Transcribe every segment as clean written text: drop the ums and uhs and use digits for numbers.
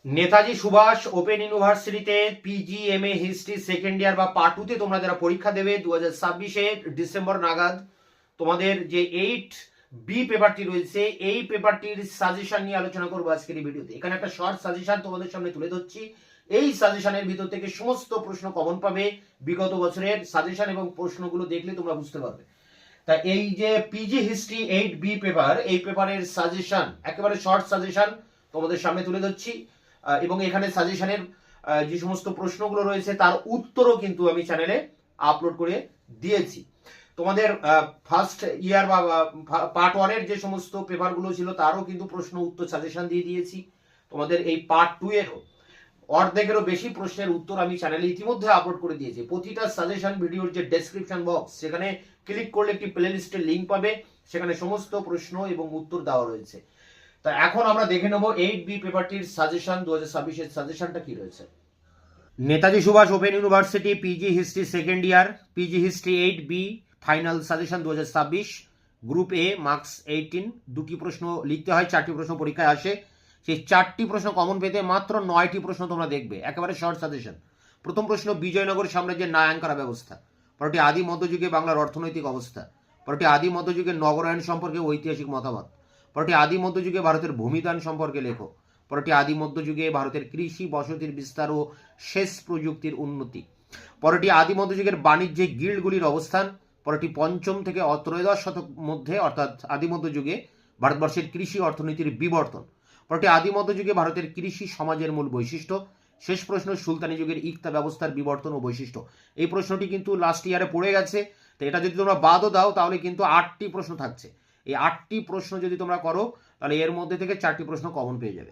Netaji Subhash open ইউনিভার্সিটিতে পিজিএমএ history second ইয়ার বা part 2 তে তোমরা যারা পরীক্ষা দেবে 2026 ডিসেম্বর নাগাদ তোমাদের যে 8B পেপারটি রয়েছে এই পেপারটির সাজেশন নিয়ে আলোচনা করবো আজকের এই ভিডিওতে। এখানে একটা শর্ট সাজেশন তোমাদের সামনে তুলে ধরছি। এই সাজেশনের ভিতর থেকে সমস্ত প্রশ্ন কমন পাবে বিগত বছরের সাজেশন এবং প্রশ্নগুলো দেখলে তোমরা বুঝতে পারবে। তা এই যে পিজি হিস্ট্রি 8B পেপার, এই পেপারের সাজেশন একেবারে শর্ট সাজেশন তোমাদের সামনে তুলে ধরছি এবং এখানে সাজেশনের যে সমস্ত প্রশ্নগুলো রয়েছে তার উত্তরও কিন্তু আমি চ্যানেলে আপলোড করে দিয়েছি। তোমাদের ফার্স্ট ইয়ার বা পার্ট 1 এর যে সমস্ত পেপারগুলো ছিল তারও কিন্তু প্রশ্ন উত্তর সাজেশন দিয়ে দিয়েছি। তোমাদের এই পার্ট 2 এরও অর্ধেকেরও বেশি প্রশ্নের উত্তর আমি চ্যানেলে ইতিমধ্যে আপলোড করে দিয়েছি। প্রতিটা সাজেশন ভিডিওর যে ডেসক্রিপশন বক্স সেখানে ক্লিক করলে একটি প্লেলিস্টের লিঙ্ক পাবে, সেখানে সমস্ত প্রশ্ন এবং উত্তর দেওয়া রয়েছে। তা এখন আমরা দেখে নেব 8B পেপারটির সাজেশন 2026 এর সাজেশনটা কি রয়েছে। Netaji Subhash open university PG history second year PG history 8B final suggestion 2026 group A marks 18। দুটি প্রশ্ন লিখতে হয়, 4টি প্রশ্ন পরীক্ষায় আসে। সেই 4টি প্রশ্ন কমন পেতে মাত্র 9টি প্রশ্ন তোমরা দেখবে, একেবারে শর্ট সাজেশন। প্রথম প্রশ্ন, বিজয়নগর সাম্রাজ্যের নায়াঙ্কারা ব্যবস্থা। পরটি আদি মধ্যযুগে বাংলার অর্থনৈতিক অবস্থা। পরটি আদি মধ্যযুগের নগরায়ণ সম্পর্কে ঐতিহাসিক মতামত। পরটি আদি মধ্যযুগে ভারতের ভূমিদান সম্পর্কে লেখো। পরটি আদি মধ্যযুগে ভারতের কৃষি বসতির বিস্তার ও সেচ প্রযুক্তির উন্নতি। পরটি আদি মধ্যযুগের বাণিজ্যিক গিল্ডগুলির অবস্থান। পরটি পঞ্চম থেকে ত্রয়োদশ শতক মধ্যে অর্থাৎ আদি মধ্যযুগে ভারতবর্ষের কৃষি অর্থনীতির বিবর্তন। পরটি আদি মধ্যযুগে ভারতের কৃষি সমাজের মূল বৈশিষ্ট্য। শেষ প্রশ্ন, সুলতানি যুগের ইকতা ব্যবস্থার বিবর্তন ও বৈশিষ্ট্য। এই প্রশ্নটি কিন্তু লাস্ট ইয়ারে পড়ে গেছে, তো এটা যদি তোমরা বাদও দাও তাহলে কিন্তু 8টি প্রশ্ন থাকছে। এই 8টি প্রশ্ন যদি তোমরা করো তাহলে এর মধ্যে থেকে 4টি প্রশ্ন কমন পেয়ে যাবে।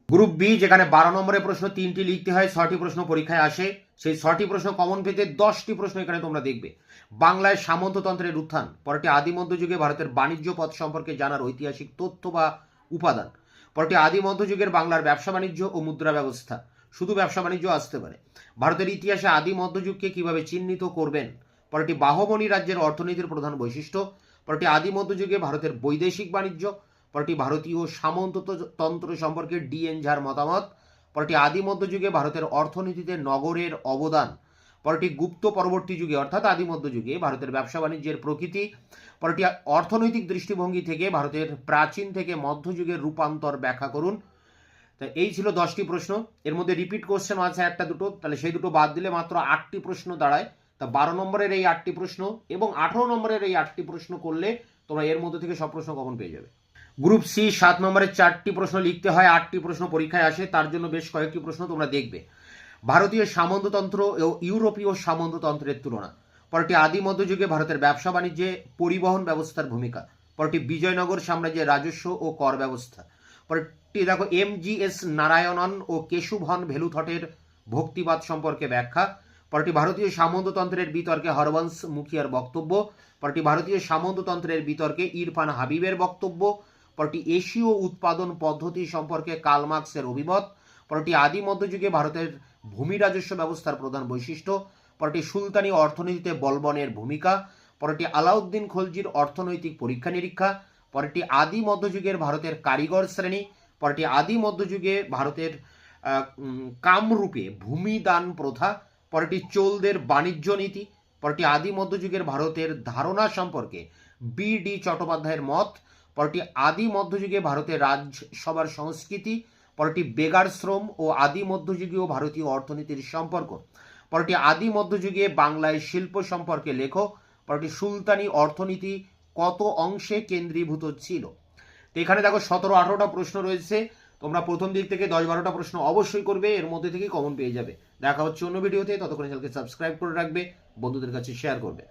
গ্রুপ বি, যেখানে 12 নম্বরের প্রশ্ন 3টি লিখতে হয়, 6টি প্রশ্ন পরীক্ষায় আসে। সেই 6টি প্রশ্ন কমন পেতে 10টি প্রশ্ন এখানে তোমরা দেখবে। বাংলায় সামন্ততন্ত্রের উত্থান। পরটি আদি মধ্যযুগে ভারতের বাণিজ্য পথ সম্পর্কে জানার ঐতিহাসিক তথ্য বা উপাদান। পরটি আদি মধ্যযুগের বাংলার ব্যবসা বাণিজ্য ও মুদ্রা ব্যবস্থা। শুধু ব্যবসা বাণিজ্য আসতে পারে। ভারতের ইতিহাসে আদি মধ্যযুগকে কিভাবে চিহ্নিত করবেন। পরটি বাহমনি রাজ্যের অর্থনীতির প্রধান বৈশিষ্ট্য। পরটি আদি মধ্যযুগে ভারতের বৈদেশিক বাণিজ্য। পরটি ভারতীয় সামন্ততন্ত্র সম্পর্কে ডিএন ঝার মতামত। পরটি আদি মধ্যযুগে ভারতের অর্থনীতিতে নগরের অবদান। পরটি গুপ্ত পরবর্তী যুগে অর্থাৎ আদি মধ্যযুগে ভারতের ব্যবসা বাণিজ্যের প্রকৃতি। পরটি অর্থনৈতিক দৃষ্টিভঙ্গি থেকে ভারতের প্রাচীন থেকে মধ্যযুগের রূপান্তর ব্যাখ্যা করুন। তা এই ছিল 10টি প্রশ্ন। এর মধ্যে রিপিট কোশ্চেন আছে একটা দুটো, তাহলে সেই দুটো বাদ দিলে মাত্র 8টি প্রশ্ন দাঁড়ায়। তা 12 নম্বরের এই 8টি প্রশ্ন এবং 18 নম্বরের এই 8টি প্রশ্ন করলে তোমরা এর মধ্যে থেকে সব প্রশ্ন কমন পেয়ে যাবে। গ্রুপ সি 7 নম্বরের 4টি প্রশ্ন লিখতে হয়, 8টি প্রশ্ন পরীক্ষায় আসে, তার জন্য বেশ কয়েকটি প্রশ্ন তোমরা দেখবে। ভারতীয় সামন্ততন্ত্র ও ইউরোপীয় সামন্ততন্ত্রের তুলনা। পরটি আদি মধ্যযুগে ভারতের ব্যবসা বাণিজ্যে পরিবহন ব্যবস্থার ভূমিকা। পরটি বিজয়নগর সাম্রাজ্যের রাজস্ব ও কর ব্যবস্থা। পরটি দেখো MGS নারায়ণন ও কেশুভন ভেলুথটের ভক্তিবাদ সম্পর্কে ব্যাখ্যা। পরটি ভারতীয় সামন্ততন্ত্রের বিতর্কে হরবংশ মুখিয়ার বক্তব্য। পরটি ভারতীয় সামন্ততন্ত্রের বিতর্কে ইরফান হাবিবের বক্তব্য। পরটি এশীয় উৎপাদন পদ্ধতি সম্পর্কে কার্ল মার্কসের অভিমত। পরটি আদি মধ্যযুগে ভারতের ভূমি রাজস্ব ব্যবস্থার প্রধান বৈশিষ্ট্য। পরটি সুলতানি অর্থনীতিতে বলবনের ভূমিকা। পরটি আলাউদ্দিন খলজির অর্থনৈতিক পরীক্ষা নিরীক্ষা। পরটি আদি মধ্যযুগের ভারতের কারিগর শ্রেণী। পরটি আদি মধ্যযুগে ভারতের কামরূপে ভূমিদান প্রথা। পরটি চোলদের বাণিজ্য নীতি। পরটি আদি মধ্যযুগের ভারতের ধারণা সম্পর্কে BD চট্টোপাধ্যায়ের মত। পরটি আদি মধ্যযুগে ভারতের রাজসভার সংস্কৃতি। পরটি বেগার শ্রম ও আদি মধ্যযুগীয় ভারতীয় অর্থনীতির সম্পর্ক। পরটি আদি মধ্যযুগে বাংলায় শিল্প সম্পর্কে লেখো। পরটি সুলতানি অর্থনীতি কত অংশে কেন্দ্রীভূত ছিল। তো এখানে দেখো 17-18টা প্রশ্ন রয়েছে। তোমরা প্রথম দিক থেকে 10-12টা প্রশ্ন অবশ্যই করবে, এর মধ্যে থেকেই কমন পেয়ে যাবে। দেখা হচ্ছে অন্য ভিডিওতে, ততক্ষণে চ্যানেলকে সাবস্ক্রাইব করে রাখবে, বন্ধুদের কাছে শেয়ার করবে।